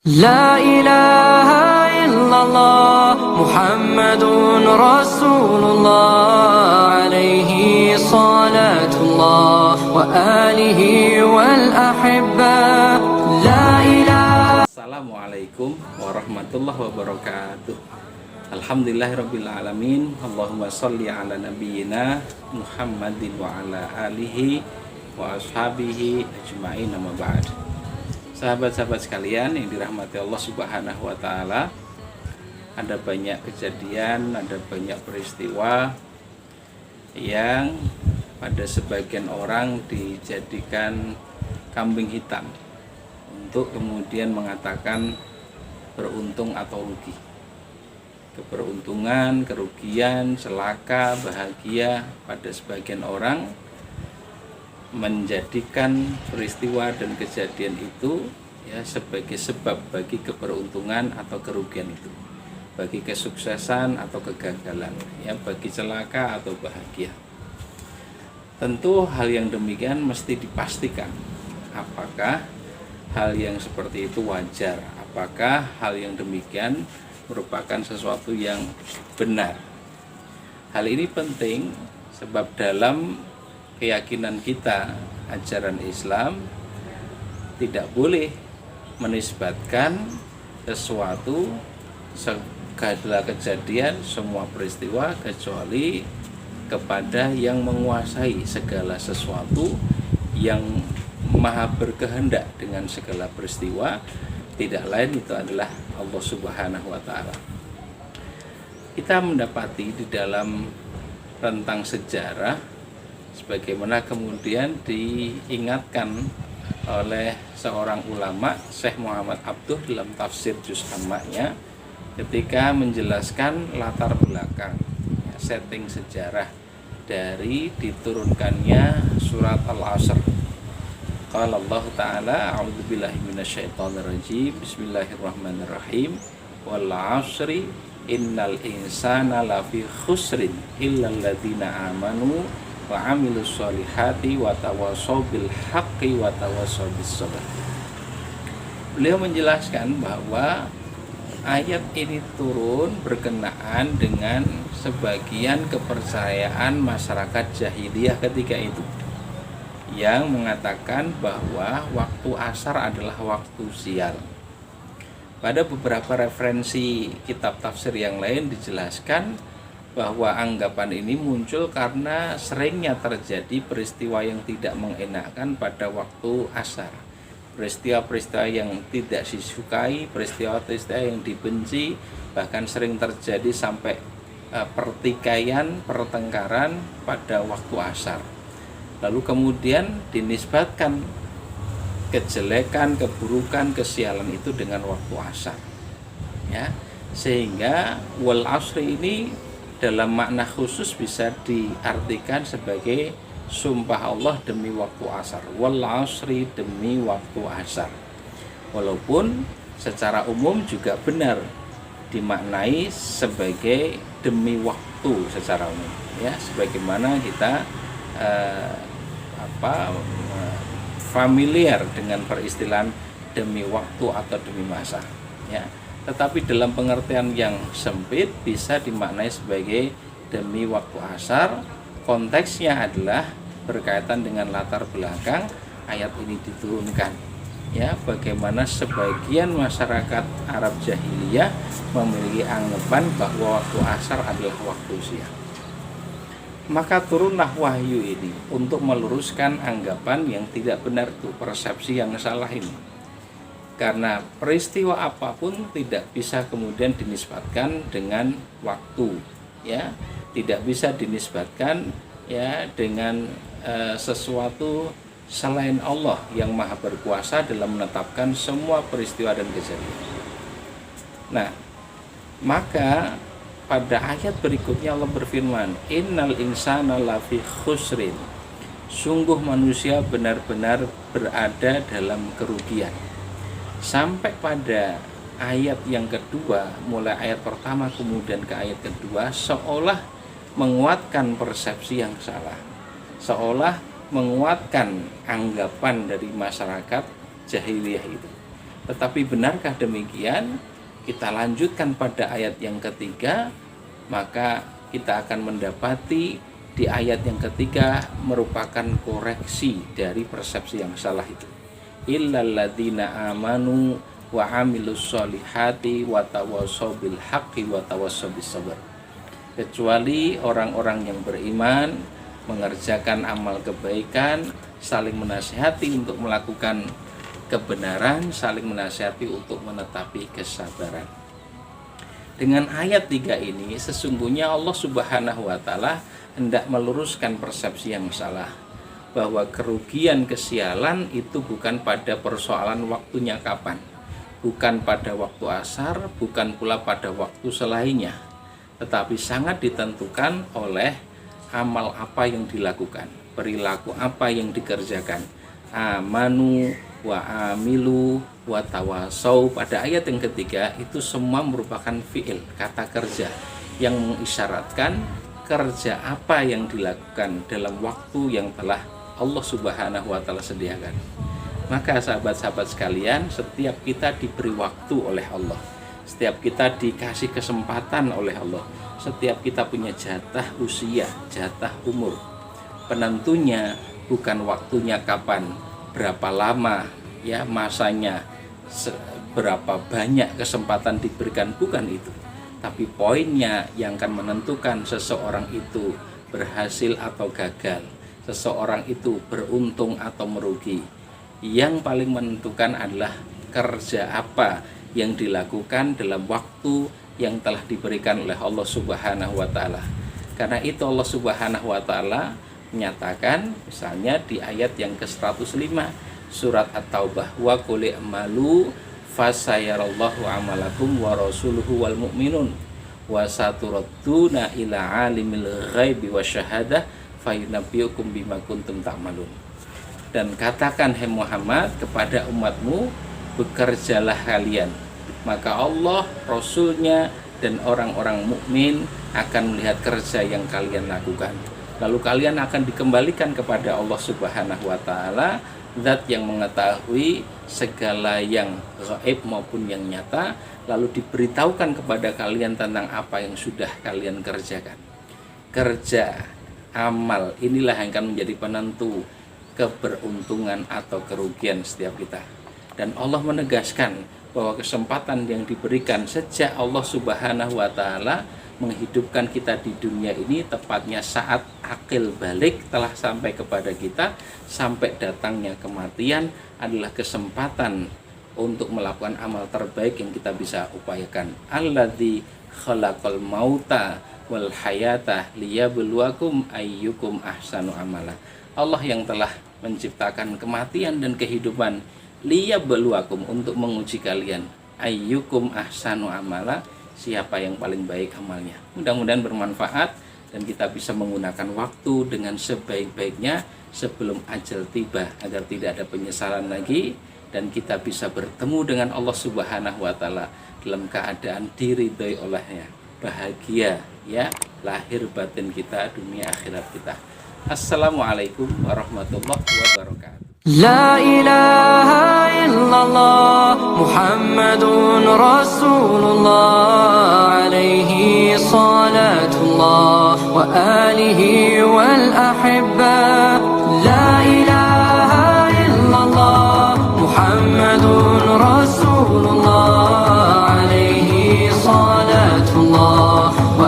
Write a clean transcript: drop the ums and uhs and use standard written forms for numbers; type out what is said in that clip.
لا إله إلا الله محمد رسول الله عليه صلاة الله وآله والأحبة لا إله. Assalamualaikum warahmatullahi wabarakatuh. Alhamdulillahirrabbilalamin. Allahumma sholli ala nabiyyina Muhammadin wa ala alihi wa ashabihi ajma'in, amma ba'd. Sahabat-sahabat sekalian yang dirahmati Allah Subhanahu wa taala, ada banyak kejadian, ada banyak peristiwa yang pada sebagian orang dijadikan kambing hitam untuk kemudian mengatakan beruntung atau rugi. Keberuntungan, kerugian, celaka, bahagia pada sebagian orang menjadikan peristiwa dan kejadian itu ya sebagai sebab bagi keberuntungan atau kerugian itu, bagi kesuksesan atau kegagalan, ya bagi celaka atau bahagia. Tentu hal yang demikian mesti dipastikan apakah hal yang seperti itu wajar, apakah hal yang demikian merupakan sesuatu yang benar. Hal ini penting sebab dalam keyakinan kita, ajaran Islam tidak boleh menisbatkan sesuatu, segala kejadian, semua peristiwa kecuali kepada yang menguasai segala sesuatu, yang maha berkehendak dengan segala peristiwa, tidak lain itu adalah Allah Subhanahu wa taala. Kita mendapati di dalam rentang sejarah sebagaimana kemudian diingatkan oleh seorang ulama, Syekh Muhammad Abduh dalam tafsir Juz Amma-nya ketika menjelaskan latar belakang, setting sejarah dari diturunkannya surat Al-Asr. Qala Allah Ta'ala, a'udzubillahi minasyaitonirrajim, bismillahirrahmanirrahim, wal 'asri innal insana lafi khusrin illal ladzina amanu wa amilus solihati wa tawassaw bil haqqi wa tawassaw bis sabr. Beliau menjelaskan bahwa ayat ini turun berkenaan dengan sebagian kepercayaan masyarakat jahiliyah ketika itu, yang mengatakan bahwa waktu asar adalah waktu sial. Pada beberapa referensi kitab tafsir yang lain dijelaskan bahwa anggapan ini muncul karena seringnya terjadi peristiwa yang tidak mengenakkan pada waktu asar, peristiwa-peristiwa yang tidak disukai, peristiwa-peristiwa yang dibenci, bahkan sering terjadi sampai pertikaian, pertengkaran pada waktu asar. Lalu kemudian dinisbatkan kejelekan, keburukan, kesialan itu dengan waktu asar, ya, sehingga wal asri ini dalam makna khusus bisa diartikan sebagai sumpah Allah demi waktu asar, wal asri demi waktu asar. Walaupun secara umum juga benar dimaknai sebagai demi waktu secara umum, ya, sebagaimana kita familiar dengan peristilahan demi waktu atau demi masa, ya. Tetapi dalam pengertian yang sempit bisa dimaknai sebagai demi waktu asar. Konteksnya adalah berkaitan dengan latar belakang ayat ini diturunkan, ya, bagaimana sebagian masyarakat Arab jahiliyah memiliki anggapan bahwa waktu asar adalah waktu siang. Maka turunlah wahyu ini untuk meluruskan anggapan yang tidak benar itu, persepsi yang salah ini. Karena peristiwa apapun tidak bisa kemudian dinisbatkan dengan waktu, ya, tidak bisa dinisbatkan, ya, dengan sesuatu selain Allah yang maha berkuasa dalam menetapkan semua peristiwa dan kejadian. Nah, maka pada ayat berikutnya Allah berfirman, innal insana lafi khusrin, sungguh manusia benar-benar berada dalam kerugian. Sampai pada ayat yang kedua, mulai ayat pertama kemudian ke ayat kedua, seolah menguatkan persepsi yang salah, seolah menguatkan anggapan dari masyarakat jahiliyah itu, Tetapi benarkah demikian? Kita lanjutkan pada ayat yang ketiga, maka kita akan mendapati di ayat yang ketiga merupakan koreksi dari persepsi yang salah itu. Illal ladzina amanu wa amilus solihati wa tawassaw bil haqqi wa tawassaw bis sabr. Kecuali orang-orang yang beriman, mengerjakan amal kebaikan, saling menasihati untuk melakukan kebenaran, saling menasihati untuk menetapi kesabaran. Dengan ayat 3 ini sesungguhnya Allah Subhanahu wa taala hendak meluruskan persepsi yang salah, bahwa kerugian kesialan itu bukan pada persoalan waktunya kapan, bukan pada waktu asar, bukan pula pada waktu selainnya, tetapi sangat ditentukan oleh amal apa yang dilakukan, perilaku apa yang dikerjakan. Amanu wa amilu wa tawasau, pada ayat yang ketiga itu semua merupakan fi'il, kata kerja yang mengisyaratkan kerja apa yang dilakukan dalam waktu yang telah Allah Subhanahu wa taala sediakan. Maka sahabat-sahabat sekalian, setiap kita diberi waktu oleh Allah, setiap kita dikasih kesempatan oleh Allah, setiap kita punya jatah usia, jatah umur. Penentunya bukan waktunya kapan, berapa lama ya masanya, berapa banyak kesempatan diberikan, bukan itu. Tapi poinnya yang akan menentukan seseorang itu berhasil atau gagal, seseorang itu beruntung atau merugi, yang paling menentukan adalah kerja apa yang dilakukan dalam waktu yang telah diberikan oleh Allah Subhanahu wa taala. Karena itu Allah Subhanahu wa taala menyatakan misalnya di ayat yang ke-105 surat At-Taubah, wa qul i'malu fasayarallahu amalakum wa rasuluhu wal mu'minun wa saturadduna ila alimil ghaibi wasyahadah fayunabbiukum bima kuntum ta'malun. Dan katakan hai Muhammad kepada umatmu, bekerjalah kalian, maka Allah, Rasulnya dan orang-orang mukmin akan melihat kerja yang kalian lakukan. Lalu kalian akan dikembalikan kepada Allah Subhanahu wa taala, zat yang mengetahui segala yang gaib maupun yang nyata, lalu diberitahukan kepada kalian tentang apa yang sudah kalian kerjakan. Kerja, amal, inilah yang akan menjadi penentu keberuntungan atau kerugian setiap kita. Dan Allah menegaskan bahwa kesempatan yang diberikan sejak Allah Subhanahu wa taala menghidupkan kita di dunia ini, tepatnya saat akil balik telah sampai kepada kita, sampai datangnya kematian, adalah kesempatan untuk melakukan amal terbaik yang kita bisa upayakan. Alladzi khalaqal mauta wal hayata liyabluwakum ayyukum ahsanu amala. Allah yang telah menciptakan kematian dan kehidupan, liyabluwakum, untuk menguji kalian, ayyukum ahsanu amala, siapa yang paling baik amalnya. Mudah-mudahan bermanfaat dan kita bisa menggunakan waktu dengan sebaik-baiknya sebelum ajal tiba, agar tidak ada penyesalan lagi dan kita bisa bertemu dengan Allah Subhanahu wa taala dalam keadaan diridhoi olehnya, bahagia ya lahir batin kita, dunia akhirat kita. Assalamualaikum warahmatullahi wabarakatuh. لا إله إلا الله محمد رسول الله عليه صلاة الله وآله والأحبة